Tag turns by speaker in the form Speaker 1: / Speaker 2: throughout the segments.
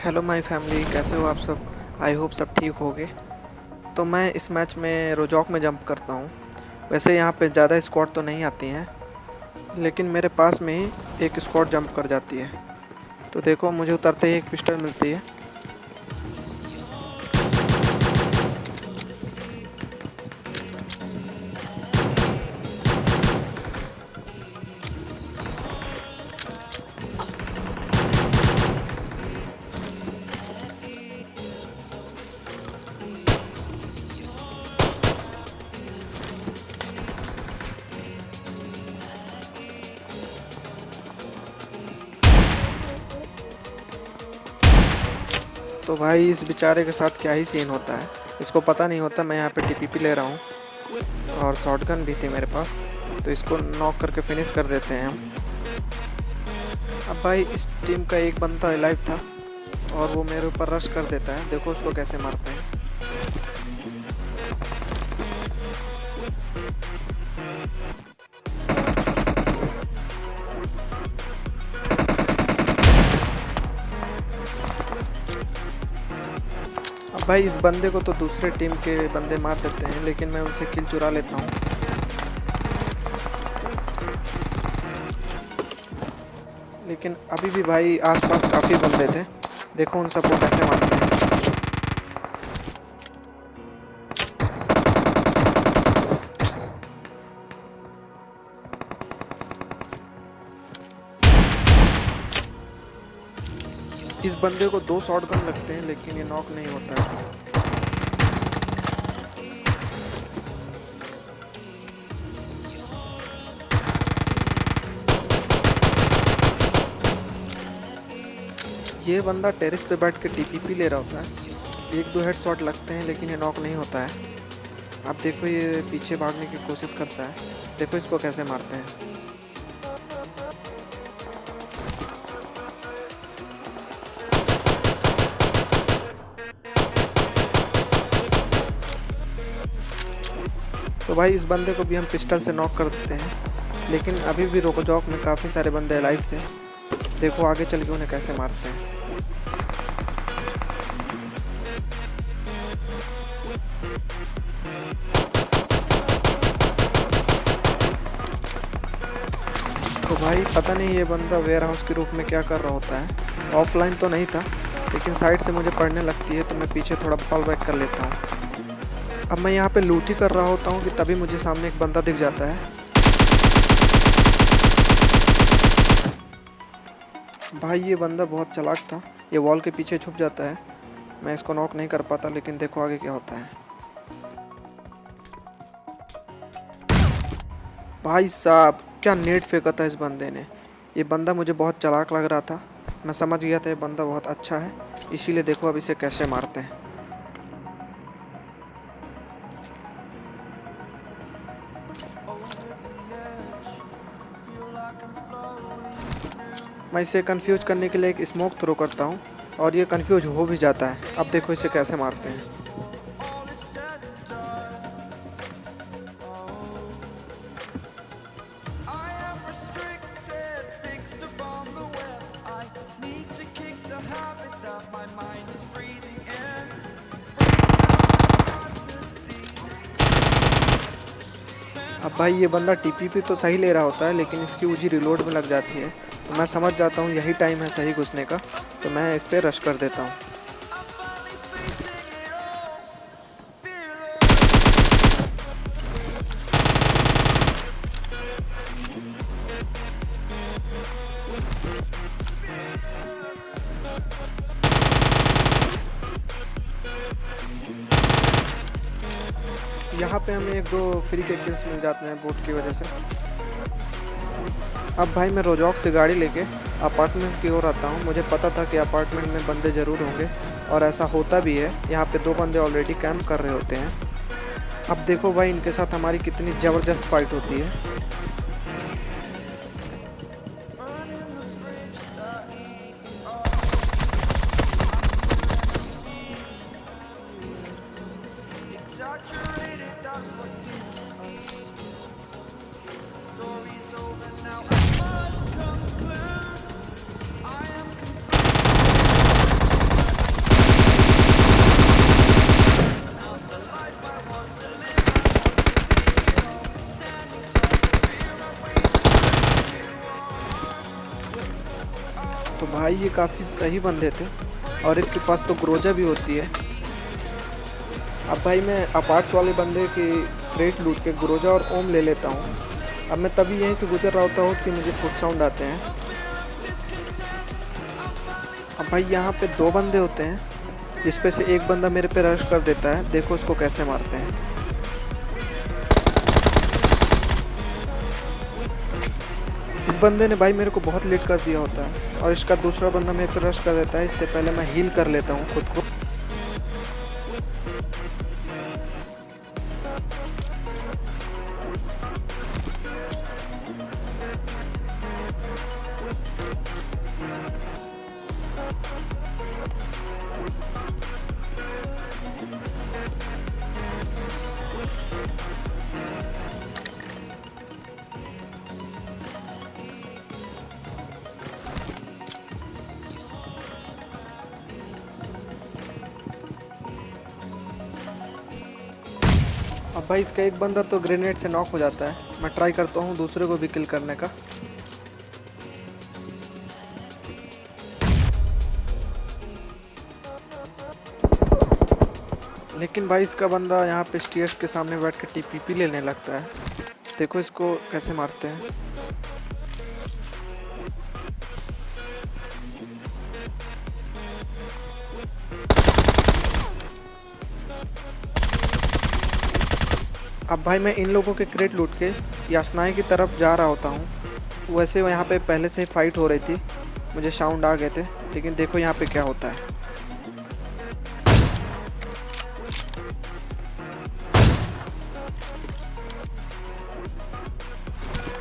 Speaker 1: Hello my family, कैसे हो आप सब। आई होप सब ठीक होगे। तो मैं इस मैच में रोजॉक में जंप करता हूँ। वैसे यहाँ पे ज़्यादा स्क्वाड तो नहीं आती हैं, लेकिन मेरे पास में ही एक स्क्वाड जंप कर जाती है। तो देखो, मुझे उतरते ही एक पिस्टल मिलती है। तो भाई इस बेचारे के साथ क्या ही सीन होता है। इसको पता नहीं होता मैं यहाँ पे टीपीपी ले रहा हूँ और शॉटगन भी थी मेरे पास। तो इसको नॉक करके फिनिश कर देते हैं हम। अब भाई इस टीम का एक बंदा लाइव था और वो मेरे ऊपर रश कर देता है। देखो उसको कैसे मारते हैं। अब भाई इस बंदे को तो दूसरे टीम के बंदे मार देते हैं, लेकिन मैं उनसे किल चुरा लेता हूँ। लेकिन अभी भी भाई आसपास काफ़ी बंदे थे। देखो उन सबको कैसे मारते हैं। इस बंदे को 2 शॉटगन लगते हैं, लेकिन ये नॉक नहीं होता है। ये बंदा टेरेस पे बैठ के टीपीपी ले रहा होता है। 1-2 हेडशॉट लगते हैं, लेकिन ये नॉक नहीं होता है। अब देखो ये पीछे भागने की कोशिश करता है। देखो इसको कैसे मारते हैं। तो भाई इस बंदे को भी हम पिस्टल से नॉक कर देते हैं, लेकिन अभी भी रोजॉक में काफ़ी सारे बंदे अलाइव थे। देखो आगे चल के उन्हें कैसे मारते हैं। तो भाई पता नहीं ये बंदा वेयर हाउस के रूप में क्या कर रहा होता है। ऑफलाइन तो नहीं था, लेकिन साइड से मुझे पड़ने लगती है तो मैं पीछे थोड़ा फॉल बैक कर लेता हूँ। अब मैं यहाँ पे लूट ही कर रहा होता हूँ कि तभी मुझे सामने एक बंदा दिख जाता है। भाई ये बंदा बहुत चालाक था। ये वॉल के पीछे छुप जाता है। मैं इसको नॉक नहीं कर पाता, लेकिन देखो आगे क्या होता है। भाई साहब क्या नेट फेंका था इस बंदे ने। ये बंदा मुझे बहुत चालाक लग रहा था। मैं समझ गया था ये बंदा बहुत अच्छा है, इसीलिए देखो अब इसे कैसे मारते हैं। मैं इसे कंफ्यूज करने के लिए एक स्मोक थ्रो करता हूँ और ये कंफ्यूज हो भी जाता है। अब देखो इसे कैसे मारते हैं। अब भाई ये बंदा टीपीपी तो सही ले रहा होता है, लेकिन इसकी उजी रिलोड में लग जाती है। तो मैं समझ जाता हूँ यही टाइम है सही घुसने का, तो मैं इस पर रश कर देता हूँ। यहाँ पे हमें 1-2 फ्री के किल्स मिल जाते हैं बोट की वजह से। अब भाई मैं रोजॉक से गाड़ी लेके अपार्टमेंट की ओर आता हूँ। मुझे पता था कि अपार्टमेंट में बंदे ज़रूर होंगे, और ऐसा होता भी है। यहाँ पे 2 बंदे ऑलरेडी कैंप कर रहे होते हैं। अब देखो भाई इनके साथ हमारी कितनी ज़बरदस्त फाइट होती है। तो भाई ये काफ़ी सही बंदे थे और एक के पास तो ग्रोजा भी होती है। अब भाई मैं अपार्ट्स वाले बंदे की क्रेट लूट के ग्रोजा और ओम ले लेता हूँ। अब मैं तभी यहीं से गुजर रहा होता हूँ कि मुझे फुट साउंड आते हैं। अब भाई यहाँ पे 2 बंदे होते हैं जिसपे से एक बंदा मेरे पे रश कर देता है। देखो उसको कैसे मारते हैं। इस बंदे ने भाई मेरे को बहुत लेट कर दिया होता है और इसका दूसरा बंदा मेरे पे रश कर देता है। इससे पहले मैं हील कर लेता हूँ खुद को। अब भाई इसका एक बंदा तो ग्रेनेड से नॉक हो जाता है। मैं ट्राई करता हूँ दूसरे को भी किल करने का। लेकिन भाई इसका बंदा यहाँ पे स्टेयर्स के सामने बैठ के टीपीपी लेने लगता है। देखो इसको कैसे मारते हैं। अब भाई मैं इन लोगों के क्रेट लूट के यासनाई की तरफ जा रहा होता हूँ। वैसे यहाँ पे पहले से ही फाइट हो रही थी, मुझे साउंड आ गए थे। लेकिन देखो यहाँ पे क्या होता है।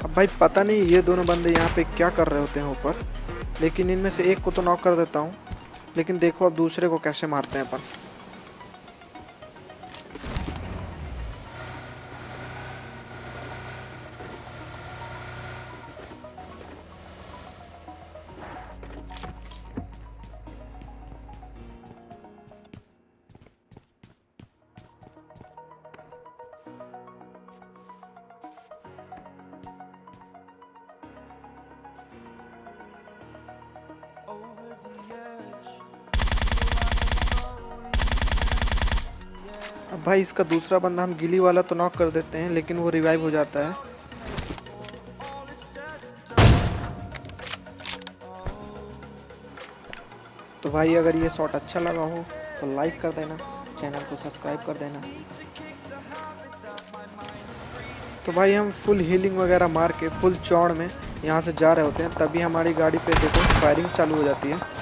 Speaker 1: अब भाई पता नहीं ये दोनों बंदे यहाँ पे क्या कर रहे होते हैं ऊपर, लेकिन इनमें से एक को तो नॉक कर देता हूँ। लेकिन देखो अब दूसरे को कैसे मारते हैं अपन। अब भाई इसका दूसरा बंदा हम गिली वाला तो नॉक कर देते हैं, लेकिन वो रिवाइव हो जाता है। तो भाई अगर ये शॉट अच्छा लगा हो तो लाइक कर देना, चैनल को सब्सक्राइब कर देना। तो भाई हम फुल हीलिंग वगैरह मार के फुल चौड़ में यहाँ से जा रहे होते हैं, तभी हमारी गाड़ी पे देखो फायरिंग चालू हो जाती है।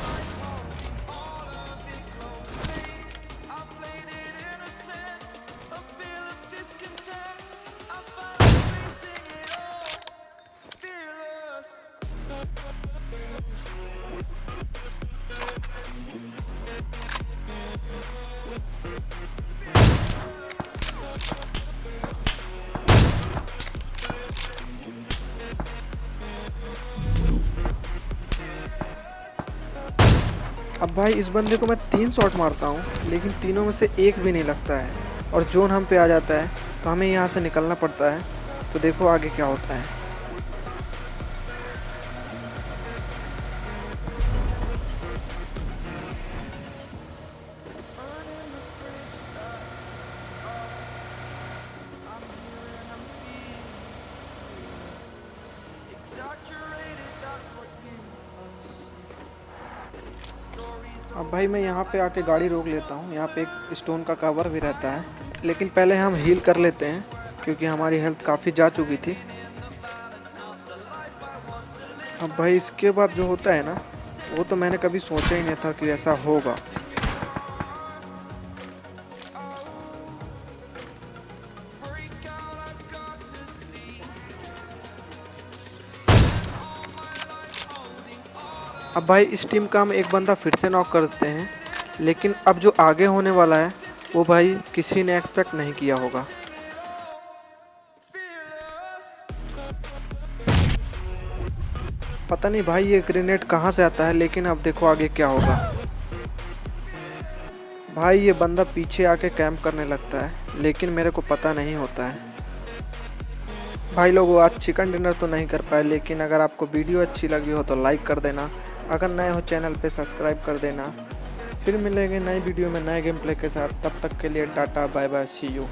Speaker 1: अब भाई इस बंदे को मैं 3 शॉट मारता हूँ, लेकिन तीनों में से एक भी नहीं लगता है और जोन हम पे आ जाता है। तो हमें यहाँ से निकलना पड़ता है। तो देखो आगे क्या होता है। अब भाई मैं यहाँ पे आके गाड़ी रोक लेता हूँ। यहाँ पे एक स्टोन का कवर भी रहता है, लेकिन पहले हम हील कर लेते हैं क्योंकि हमारी हेल्थ काफ़ी जा चुकी थी। अब भाई इसके बाद जो होता है ना, वो तो मैंने कभी सोचा ही नहीं था कि ऐसा होगा। अब भाई इस टीम का हम एक बंदा फिर से नॉक कर देते हैं, लेकिन अब जो आगे होने वाला है वो भाई किसी ने एक्सपेक्ट नहीं किया होगा। पता नहीं भाई ये ग्रेनेड कहाँ से आता है, लेकिन अब देखो आगे क्या होगा। भाई ये बंदा पीछे आके कैंप करने लगता है, लेकिन मेरे को पता नहीं होता है। भाई लोगों आज चिकन डिनर तो नहीं कर पाए, लेकिन अगर आपको वीडियो अच्छी लगी हो तो लाइक कर देना, अगर नए हो चैनल पे सब्सक्राइब कर देना। फिर मिलेंगे नई वीडियो में नए गेम प्ले के साथ। तब तक के लिए tata bye bye, see you.